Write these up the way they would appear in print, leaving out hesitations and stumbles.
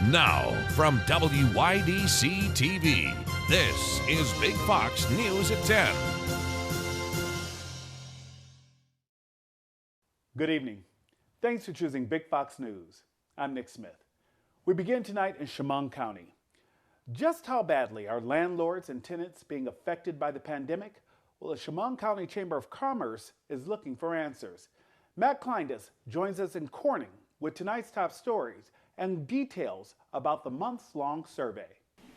Now, from WYDC TV, this is Big Fox News at 10. Good evening. Thanks for choosing Big Fox News. I'm Nick Smith. We begin tonight in Chemung County. Just how badly are landlords and tenants being affected by the pandemic? Well, the Chemung County Chamber of Commerce is looking for answers. Matt Kleindus joins us in Corning with tonight's top stories and details about the months-long survey.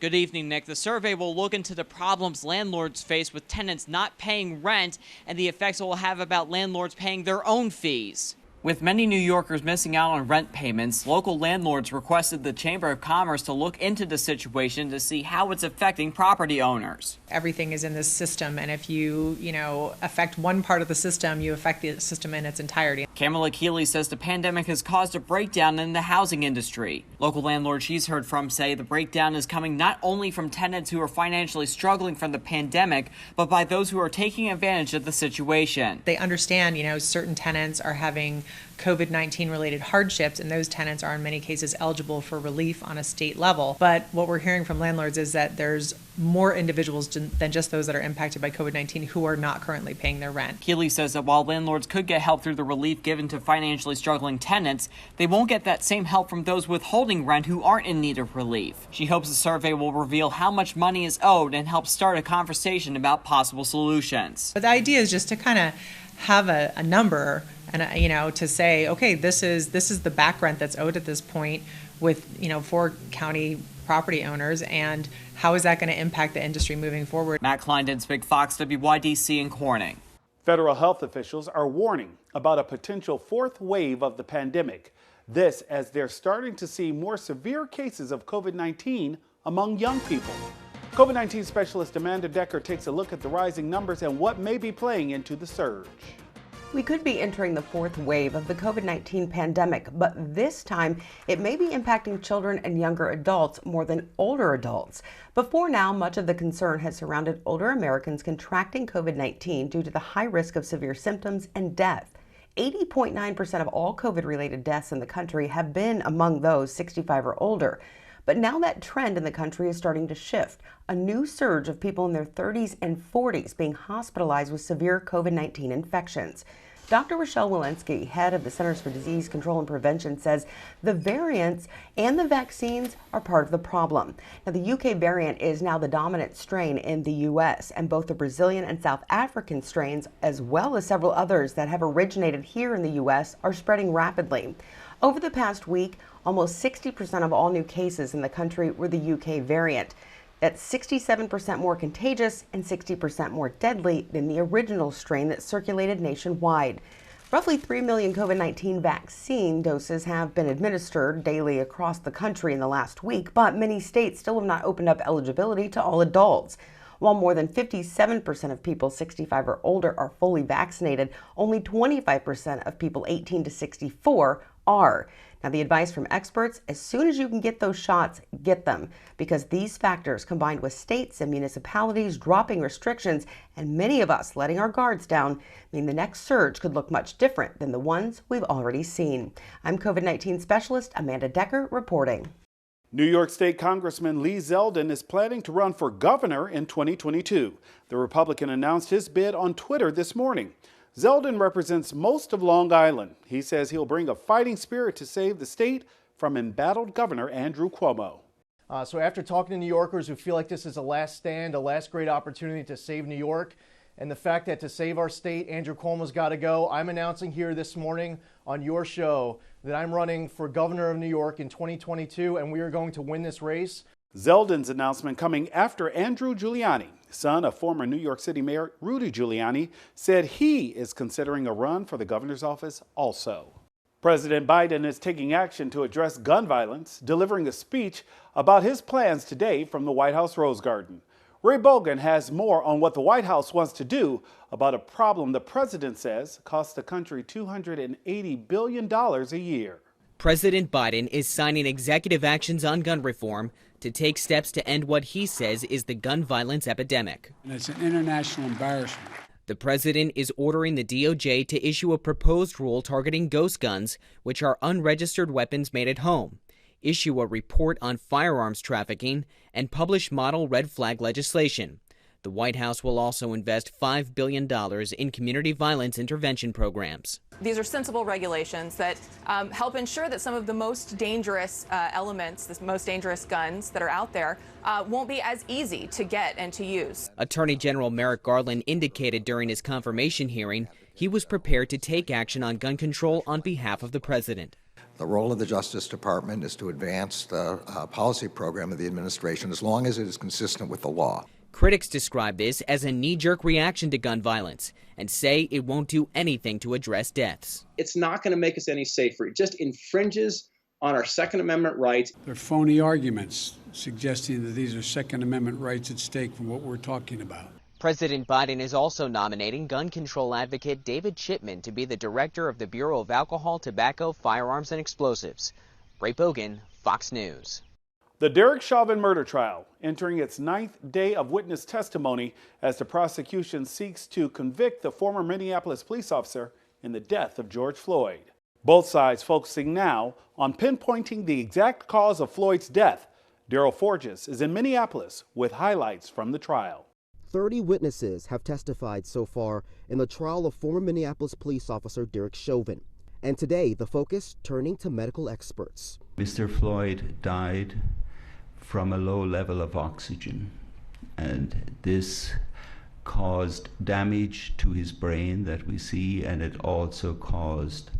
Good evening, Nick. The survey will look into the problems landlords face with tenants not paying rent and the effects it will have about landlords paying their own fees. With many New Yorkers missing out on rent payments, local landlords requested the Chamber of Commerce to look into the situation to see how it's affecting property owners. Everything is in this system, and if you affect one part of the system, you affect the system in its entirety. Kamala Keeley says the pandemic has caused a breakdown in the housing industry. Local landlords she's heard from say the breakdown is coming not only from tenants who are financially struggling from the pandemic, but by those who are taking advantage of the situation. They understand, certain tenants are having COVID-19 related hardships, and those tenants are in many cases eligible for relief on a state level. But what we're hearing from landlords is that there's more individuals than just those that are impacted by COVID-19 who are not currently paying their rent. Keeley says that while landlords could get help through the relief given to financially struggling tenants, they won't get that same help from those withholding rent who aren't in need of relief. She hopes the survey will reveal how much money is owed and help start a conversation about possible solutions. But the idea is just to kind of have a number and to say, okay, this is the back rent that's owed at this point with for county property owners, and how is that going to impact the industry moving forward? Matt Kleindens, Big Fox, WYDC in Corning. Federal health officials are warning about a potential fourth wave of the pandemic. This as they're starting to see more severe cases of COVID-19 among young people. COVID-19 specialist Amanda Decker takes a look at the rising numbers and what may be playing into the surge. We could be entering the fourth wave of the COVID-19 pandemic, but this time it may be impacting children and younger adults more than older adults. Before now, much of the concern has surrounded older Americans contracting COVID-19 due to the high risk of severe symptoms and death. 80.9% of all COVID-related deaths in the country have been among those 65 or older. But now that trend in the country is starting to shift. A new surge of people in their 30s and 40s being hospitalized with severe COVID-19 infections. Dr. Rochelle Walensky, head of the Centers for Disease Control and Prevention, says the variants and the vaccines are part of the problem. Now, the UK variant is now the dominant strain in the US, and both the Brazilian and South African strains, as well as several others that have originated here in the US, are spreading rapidly. Over the past week, almost 60% of all new cases in the country were the UK variant. That's 67% more contagious and 60% more deadly than the original strain that circulated nationwide. Roughly 3 million COVID-19 vaccine doses have been administered daily across the country in the last week, but many states still have not opened up eligibility to all adults. While more than 57% of people 65 or older are fully vaccinated, only 25% of people 18 to 64 are. Now, the advice from experts, as soon as you can get those shots, get them, because these factors, combined with states and municipalities dropping restrictions and many of us letting our guards down, mean the next surge could look much different than the ones we've already seen. I'm COVID-19 specialist Amanda Decker reporting. New York State Congressman Lee Zeldin is planning to run for governor in 2022. The Republican announced his bid on Twitter this morning. Zeldin represents most of Long Island. He says he'll bring a fighting spirit to save the state from embattled Governor Andrew Cuomo. So after talking to New Yorkers who feel like this is a last stand, a last great opportunity to save New York, and the fact that to save our state, Andrew Cuomo's got to go, I'm announcing here this morning on your show that I'm running for governor of New York in 2022, and we are going to win this race. Zeldin's announcement coming after Andrew Giuliani, son of former New York City Mayor Rudy Giuliani, said he is considering a run for the governor's office also. President Biden is taking action to address gun violence, delivering a speech about his plans today from the White House Rose Garden. Ray Bogan has more on what the White House wants to do about a problem the president says costs the country $280 billion a year. President Biden is signing executive actions on gun reform to take steps to end what he says is the gun violence epidemic. And it's an international embarrassment. The president is ordering the DOJ to issue a proposed rule targeting ghost guns, which are unregistered weapons made at home. issue a report on firearms trafficking, and publish model red flag legislation. The White House will also invest $5 billion in community violence intervention programs. These are sensible regulations that help ensure that some of the most dangerous elements, the most dangerous guns that are out there, won't be as easy to get and to use. Attorney General Merrick Garland indicated during his confirmation hearing he was prepared to take action on gun control on behalf of the president. The role of the Justice Department is to advance the policy program of the administration as long as it is consistent with the law. Critics describe this as a knee-jerk reaction to gun violence and say it won't do anything to address deaths. It's not going to make us any safer. It just infringes on our Second Amendment rights. They're phony arguments suggesting that these are Second Amendment rights at stake from what we're talking about. President Biden is also nominating gun control advocate David Chipman to be the director of the Bureau of Alcohol, Tobacco, Firearms, and Explosives. Ray Bogan, Fox News. The Derek Chauvin murder trial entering its 9th day of witness testimony as the prosecution seeks to convict the former Minneapolis police officer in the death of George Floyd. Both sides focusing now on pinpointing the exact cause of Floyd's death. Daryl Forges is in Minneapolis with highlights from the trial. 30 witnesses have testified so far in the trial of former Minneapolis police officer Derek Chauvin. And today, the focus turning to medical experts. Mr. Floyd died from a low level of oxygen, and this caused damage to his brain that we see, and it also caused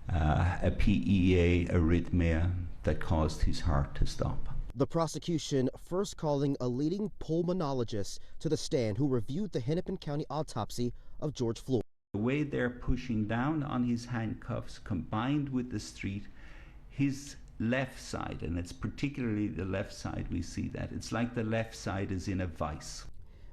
a PEA arrhythmia that caused his heart to stop. The prosecution first calling a leading pulmonologist to the stand who reviewed the Hennepin County autopsy of George Floyd. The way they're pushing down on his handcuffs combined with the street, his left side, and it's particularly the left side we see that. It's like the left side is in a vice.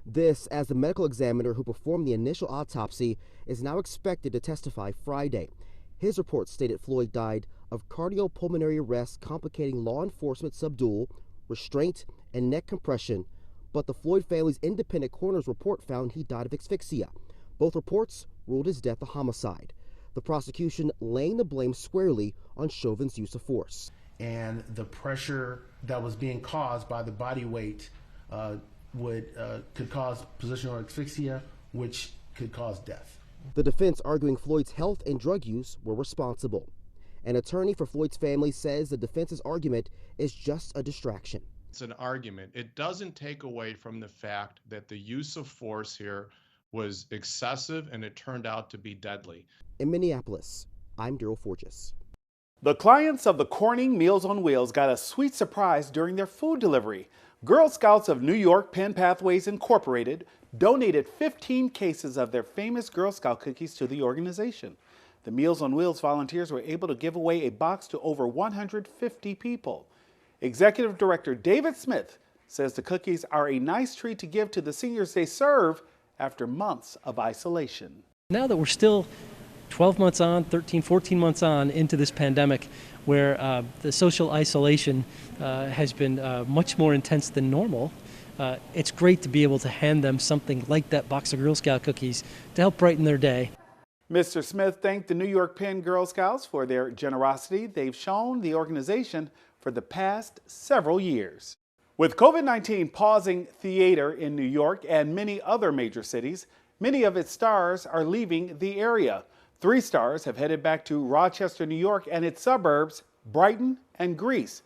This as the medical examiner who performed the initial autopsy is now expected to testify Friday. His report stated Floyd died of cardiopulmonary arrest complicating law enforcement subdual, restraint, and neck compression, but the Floyd family's independent coroner's report found he died of asphyxia. Both reports ruled his death a homicide. The prosecution laying the blame squarely on Chauvin's use of force. And the pressure that was being caused by the body weight could cause positional asphyxia, which could cause death. The defense arguing Floyd's health and drug use were responsible. An attorney for Floyd's family says the defense's argument is just a distraction. It's an argument. It doesn't take away from the fact that the use of force here was excessive and it turned out to be deadly. In Minneapolis, I'm Daryl Forges. The clients of the Corning Meals on Wheels got a sweet surprise during their food delivery. Girl Scouts of New York Penn Pathways Incorporated donated 15 cases of their famous Girl Scout cookies to the organization. The Meals on Wheels volunteers were able to give away a box to over 150 people. Executive Director David Smith says the cookies are a nice treat to give to the seniors they serve after months of isolation. Now that we're still 12 months on, 13, 14 months on into this pandemic, where the social isolation has been much more intense than normal, it's great to be able to hand them something like that box of Girl Scout cookies to help brighten their day. Mr. Smith thanked the New York Penn Girl Scouts for their generosity they've shown the organization for the past several years. With COVID-19 pausing theater in New York and many other major cities, many of its stars are leaving the area. 3 stars have headed back to Rochester, New York and its suburbs, Brighton and Greece.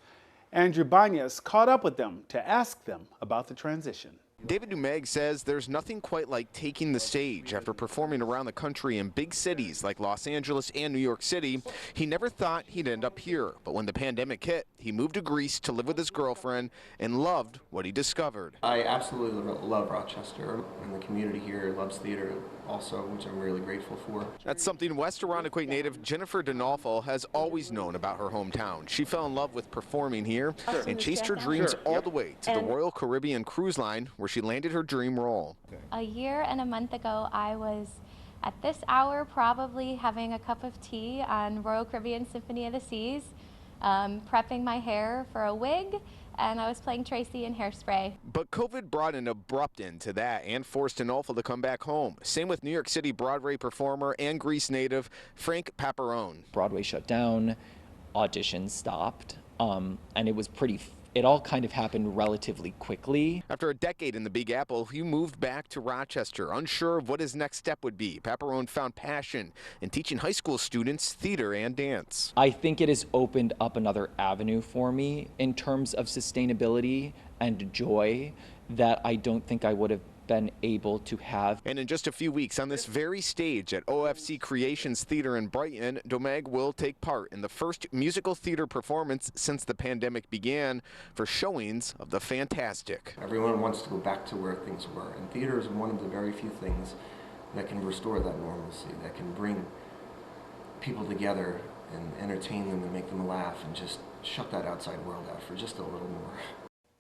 Andrew Banyas caught up with them to ask them about the transition. David Dumeg says there's nothing quite like taking the stage. After performing around the country in big cities like Los Angeles and New York City, he never thought he'd end up here. But when the pandemic hit, he moved to Greece to live with his girlfriend and loved what he discovered. I absolutely love Rochester, and the community here loves theater also, which I'm really grateful for. That's something West Irondequoit native Jennifer Denolfo has always known about her hometown. She fell in love with performing here and chased her dreams all the way to the Royal Caribbean Cruise Line, where she landed her dream role. A year and a month ago, I was at this hour probably having a cup of tea on Royal Caribbean Symphony of the Seas, prepping my hair for a wig, and I was playing Tracy in Hairspray. But COVID brought an abrupt end to that and forced Denolfo to come back home. Same with New York City Broadway performer and Greece native Frank Paparone. Broadway shut down, auditions stopped. and it all kind of happened relatively quickly. After a decade in the Big Apple, he moved back to Rochester, unsure of what his next step would be. Paparone found passion in teaching high school students theater and dance. I think it has opened up another avenue for me in terms of sustainability and joy that I don't think I would have been able to have. And in just a few weeks on this very stage at OFC Creations Theater in Brighton, Domag will take part in the first musical theater performance since the pandemic began for showings of The Fantastic. Everyone wants to go back to where things were, and theater is one of the very few things that can restore that normalcy, that can bring people together and entertain them and make them laugh and just shut that outside world out for just a little more.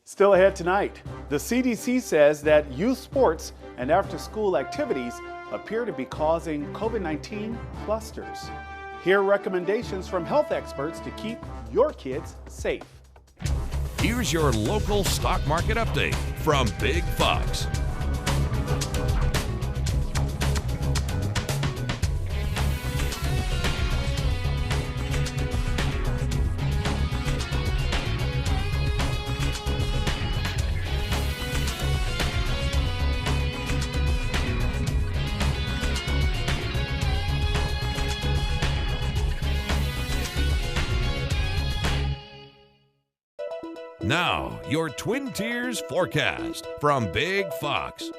Still ahead tonight, the CDC says that youth sports and after-school activities appear to be causing COVID-19 clusters. Here are recommendations from health experts to keep your kids safe. Here's your local stock market update from Big Fox. Now, your Twin Tiers forecast from Big Fox.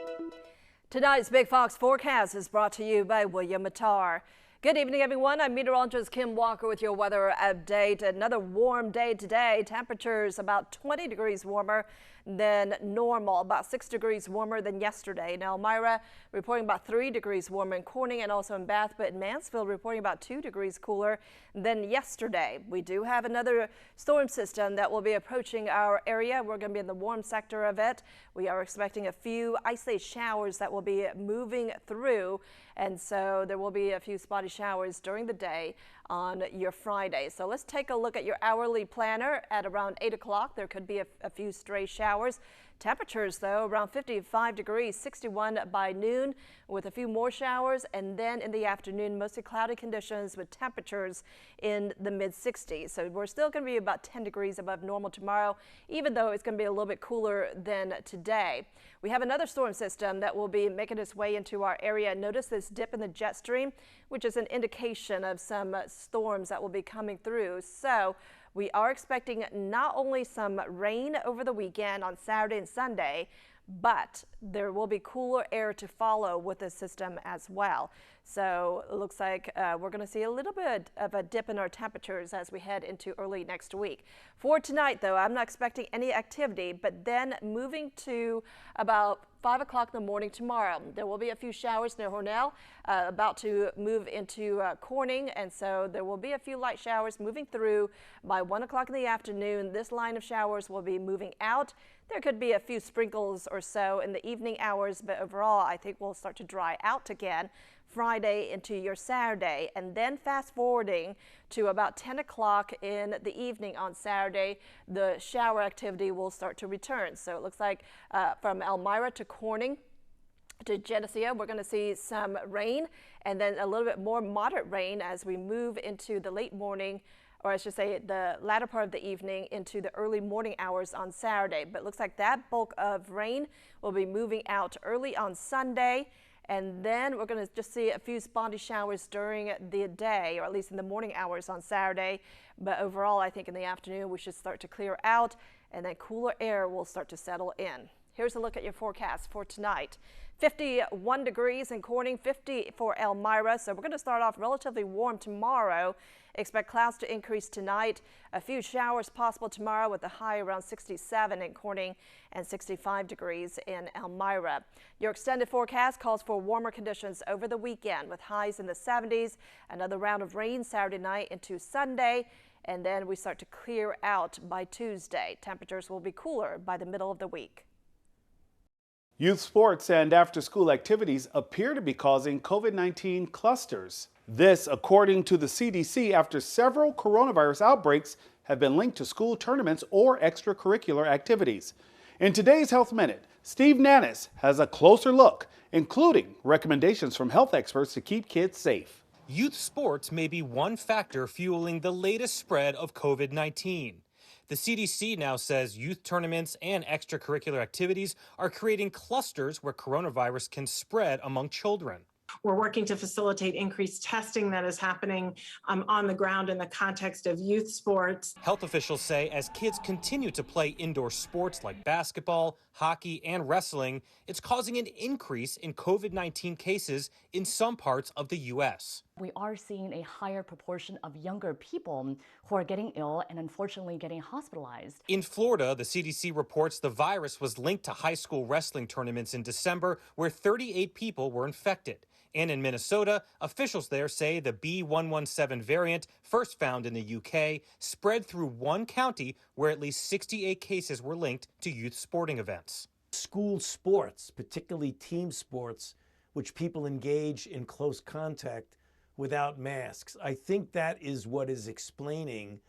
Tonight's Big Fox forecast is brought to you by William Mattar. Good evening, everyone. I'm meteorologist Kim Walker with your weather update. Another warm day today. Temperatures about 20 degrees warmer than normal, about 6 degrees warmer than yesterday. In Elmira, reporting about 3 degrees warmer in Corning and also in Bath, but in Mansfield, reporting about 2 degrees cooler than yesterday. We do have another storm system that will be approaching our area. We're going to be in the warm sector of it. We are expecting a few isolated showers that will be moving through, and so there will be a few spotty showers during the day on your Friday. So let's take a look at your hourly planner. At around 8 o'clock, there could be a few stray showers. Temperatures, though, around 55 degrees, 61 by noon, with a few more showers, and then in the afternoon, mostly cloudy conditions with temperatures in the mid-60s. So we're still going to be about 10 degrees above normal tomorrow, even though it's going to be a little bit cooler than today. We have another storm system that will be making its way into our area. Notice this dip in the jet stream, which is an indication of some storms that will be coming through. So we are expecting not only some rain over the weekend on Saturday and Sunday, but there will be cooler air to follow with this system as well. So it looks like we're going to see a little bit of a dip in our temperatures as we head into early next week. For tonight, though, I'm not expecting any activity, but then moving to about 5 o'clock in the morning tomorrow, there will be a few showers near Hornell, about to move into Corning, and so there will be a few light showers moving through by 1 o'clock in the afternoon. This line of showers will be moving out. There could be a few sprinkles or so in the evening hours, but overall, I think we'll start to dry out again Friday into your Saturday, and then fast forwarding to about 10 o'clock in the evening on Saturday, the shower activity will start to return. So it looks like from Elmira to Corning to Geneseo, we're going to see some rain and then a little bit more moderate rain as we move into the late morning, or I should say the latter part of the evening into the early morning hours on Saturday. But it looks like that bulk of rain will be moving out early on Sunday. And then we're going to just see a few spotty showers during the day, or at least in the morning hours on Saturday. But overall, I think in the afternoon, we should start to clear out, and then cooler air will start to settle in. Here's a look at your forecast for tonight. 51 degrees in Corning, 50 for Elmira. So we're going to start off relatively warm tomorrow. Expect clouds to increase tonight. A few showers possible tomorrow with a high around 67 in Corning and 65 degrees in Elmira. Your extended forecast calls for warmer conditions over the weekend with highs in the 70s. Another round of rain Saturday night into Sunday. And then we start to clear out by Tuesday. Temperatures will be cooler by the middle of the week. Youth sports and after-school activities appear to be causing COVID-19 clusters. This, according to the CDC, after several coronavirus outbreaks have been linked to school tournaments or extracurricular activities. In today's Health Minute, Steve Nannis has a closer look, including recommendations from health experts to keep kids safe. Youth sports may be one factor fueling the latest spread of COVID-19. The CDC now says youth tournaments and extracurricular activities are creating clusters where coronavirus can spread among children. We're working to facilitate increased testing that is happening on the ground in the context of youth sports. Health officials say as kids continue to play indoor sports like basketball, hockey, and wrestling, it's causing an increase in COVID-19 cases in some parts of the U.S. We are seeing a higher proportion of younger people who are getting ill and unfortunately getting hospitalized. In Florida, the CDC reports the virus was linked to high school wrestling tournaments in December, where 38 people were infected. And in Minnesota, officials there say the B.1.1.7 variant, first found in the UK, spread through one county where at least 68 cases were linked to youth sporting events. School sports, particularly team sports, which people engage in close contact without masks. I think that is what is explaining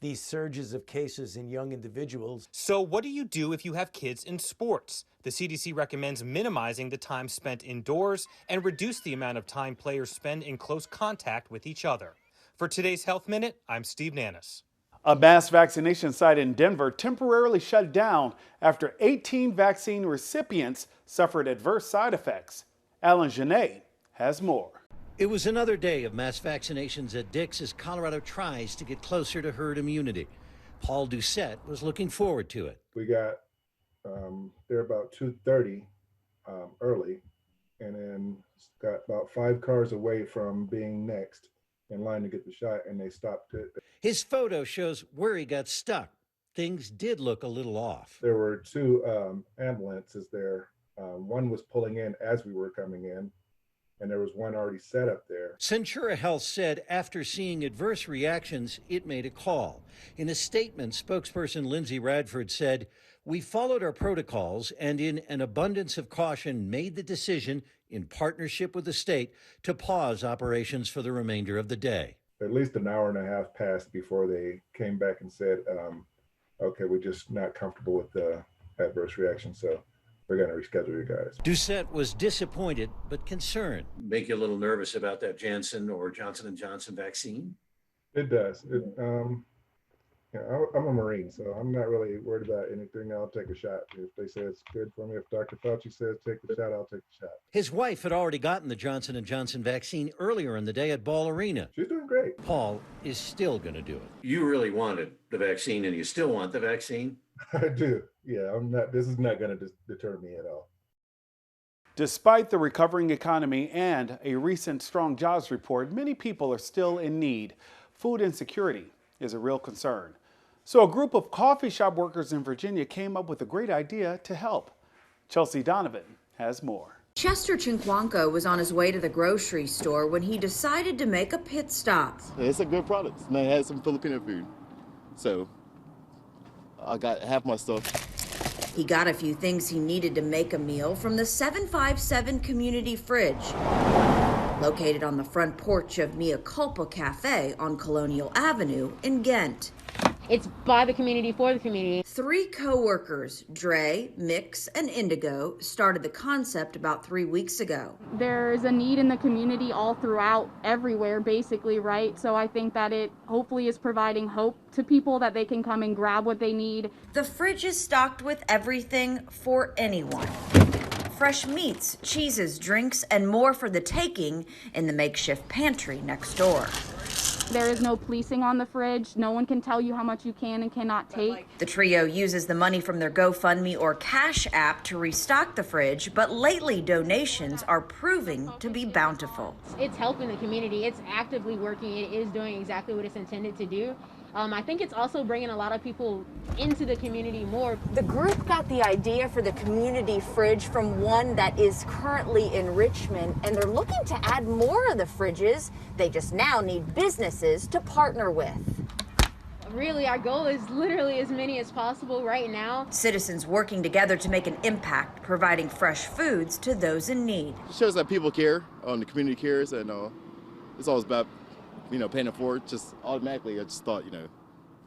these surges of cases in young individuals. So what do you do if you have kids in sports? The CDC recommends minimizing the time spent indoors and reduce the amount of time players spend in close contact with each other. For today's Health Minute, I'm Steve Nannis. A mass vaccination site in Denver temporarily shut down after 18 vaccine recipients suffered adverse side effects. Alan Genet has more. It was another day of mass vaccinations at Dick's as Colorado tries to get closer to herd immunity. Paul Doucette was looking forward to it. We got there about 2:30 early, and then got about 5 cars away from being next in line to get the shot, and they stopped it. His photo shows where he got stuck. Things did look a little off. There were 2 ambulances there. One was pulling in as we were coming in, and there was one already set up there. Centura Health said after seeing adverse reactions, it made a call. In a statement, spokesperson Lindsay Radford said, "We followed our protocols and in an abundance of caution made the decision, in partnership with the state, to pause operations for the remainder of the day." At least an hour and a half passed before they came back and said, okay, we're just not comfortable with the adverse reaction, so we're going to reschedule you guys. Doucette was disappointed but concerned. Make you a little nervous about that Janssen or Johnson & Johnson vaccine? It does. I'm a Marine, so I'm not really worried about anything. I'll take a shot. If they say it's good for me, if Dr. Fauci says take the shot, I'll take the shot. His wife had already gotten the Johnson & Johnson vaccine earlier in the day at Ball Arena. She's doing great. Paul is still going to do it. You really wanted the vaccine and you still want the vaccine? I do. Yeah, this is not going to deter me at all. Despite the recovering economy and a recent strong jobs report, many people are still in need. Food insecurity is a real concern. So a group of coffee shop workers in Virginia came up with a great idea to help. Chelsea Donovan has more. Chester Chinquanco was on his way to the grocery store when he decided to make a pit stop. It's a good product, and I had some Filipino food, so I got half my stuff. He got a few things he needed to make a meal from the 757 Community Fridge, located on the front porch of Mea Culpa Cafe on Colonial Avenue in Ghent. It's by the community, for the community. 3 co-workers, Dre, Mix, and Indigo, started the concept about 3 weeks ago. There's a need in the community all throughout, everywhere, basically, right? So I think that it hopefully is providing hope to people that they can come and grab what they need. The fridge is stocked with everything for anyone. Fresh meats, cheeses, drinks, and more for the taking in the makeshift pantry next door. There is no policing on the fridge. No one can tell you how much you can and cannot take. The trio uses the money from their GoFundMe or Cash App to restock the fridge, but lately donations are proving to be bountiful. It's helping the community. It's actively working. It is doing exactly what it's intended to do. I think it's also bringing a lot of people into the community more. The group got the idea for the community fridge from one that is currently in Richmond, and they're looking to add more of the fridges. They just now need businesses to partner with. Really, our goal is literally as many as possible right now. Citizens working together to make an impact, providing fresh foods to those in need. It shows that people care, the community cares, and it's always about paying it forward. Just automatically, I just thought, if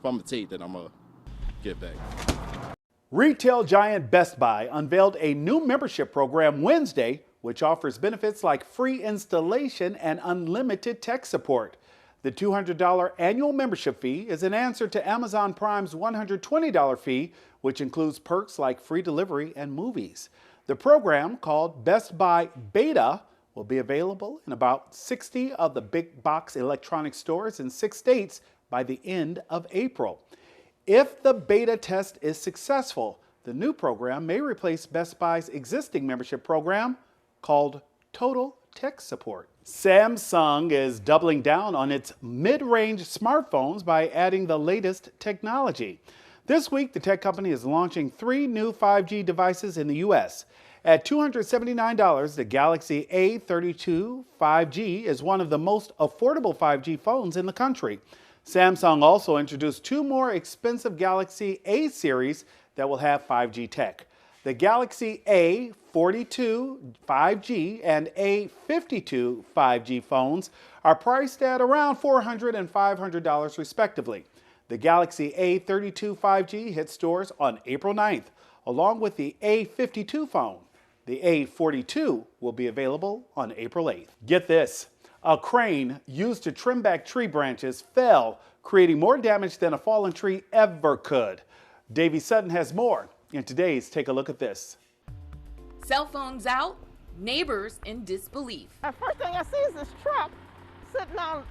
I'm a Tate, then I'm going to get back. Retail giant Best Buy unveiled a new membership program Wednesday, which offers benefits like free installation and unlimited tech support. The $200 annual membership fee is an answer to Amazon Prime's $120 fee, which includes perks like free delivery and movies. The program, called Best Buy Beta, will be available in about 60 of the big box electronic stores in 6 states by the end of April. If the beta test is successful, the new program may replace Best Buy's existing membership program called Total Tech Support. Samsung is doubling down on its mid-range smartphones by adding the latest technology. This week, the tech company is launching 3 new 5G devices in the U.S. At $279, the Galaxy A32 5G is one of the most affordable 5G phones in the country. Samsung also introduced 2 more expensive Galaxy A series that will have 5G tech. The Galaxy A42 5G and A52 5G phones are priced at around $400 and $500 respectively. The Galaxy A32 5G hits stores on April 9th, along with the A52 phone. The A42 will be available on April 8th. Get this, a crane used to trim back tree branches fell, creating more damage than a fallen tree ever could. Davey Sutton has more in today's Take a Look at This. Cell phones out, neighbors in disbelief. The first thing I see is this truck sitting on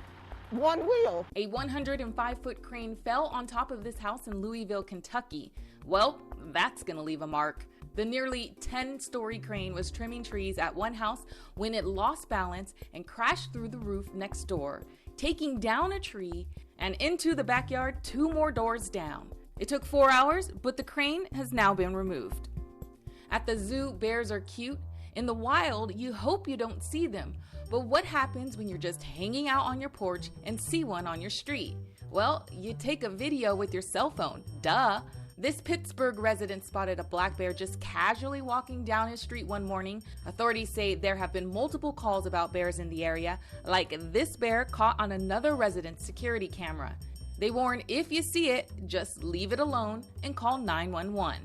one wheel. A 105-foot crane fell on top of this house in Louisville, Kentucky. Well, that's gonna leave a mark. The nearly 10-story crane was trimming trees at one house when it lost balance and crashed through the roof next door, taking down a tree and into the backyard 2 more doors down. It took 4 hours, but the crane has now been removed. At the zoo, bears are cute. In the wild, you hope you don't see them. But what happens when you're just hanging out on your porch and see one on your street? Well, you take a video with your cell phone, duh. This Pittsburgh resident spotted a black bear just casually walking down his street one morning. Authorities say there have been multiple calls about bears in the area, like this bear caught on another resident's security camera. They warn if you see it, just leave it alone and call 911.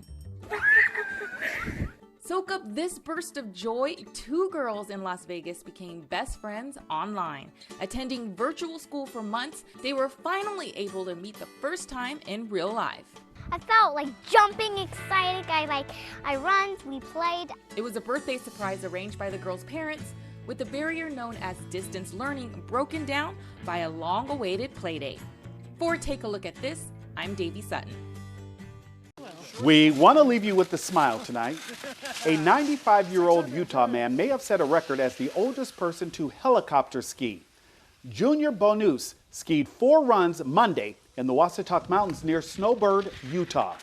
Soak up this burst of joy. 2 girls in Las Vegas became best friends online. Attending virtual school for months, they were finally able to meet the first time in real life. I felt like jumping, excited. I run, we played. It was a birthday surprise arranged by the girls' parents, with the barrier known as distance learning broken down by a long-awaited playdate. For Take a Look at This, I'm Davey Sutton. We want to leave you with a smile tonight. A 95-year-old Utah man may have set a record as the oldest person to helicopter ski. Junior Bonus skied 4 runs Monday in the Wasatch Mountains near Snowbird, Utah.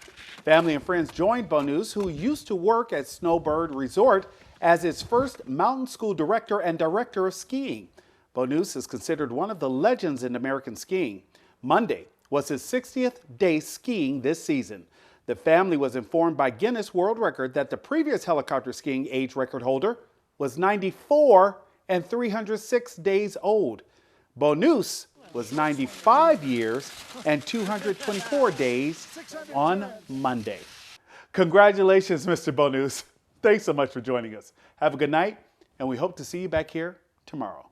Family and friends joined Bonus, who used to work at Snowbird Resort as its first mountain school director and director of skiing. Bonus is considered one of the legends in American skiing. Monday was his 60th day skiing this season. The family was informed by Guinness World Record that the previous helicopter skiing age record holder was 94 and 306 days old. Bonus was 95 years and 224 days on Monday. Congratulations, Mr. Bonus. Thanks so much for joining us. Have a good night, and we hope to see you back here tomorrow.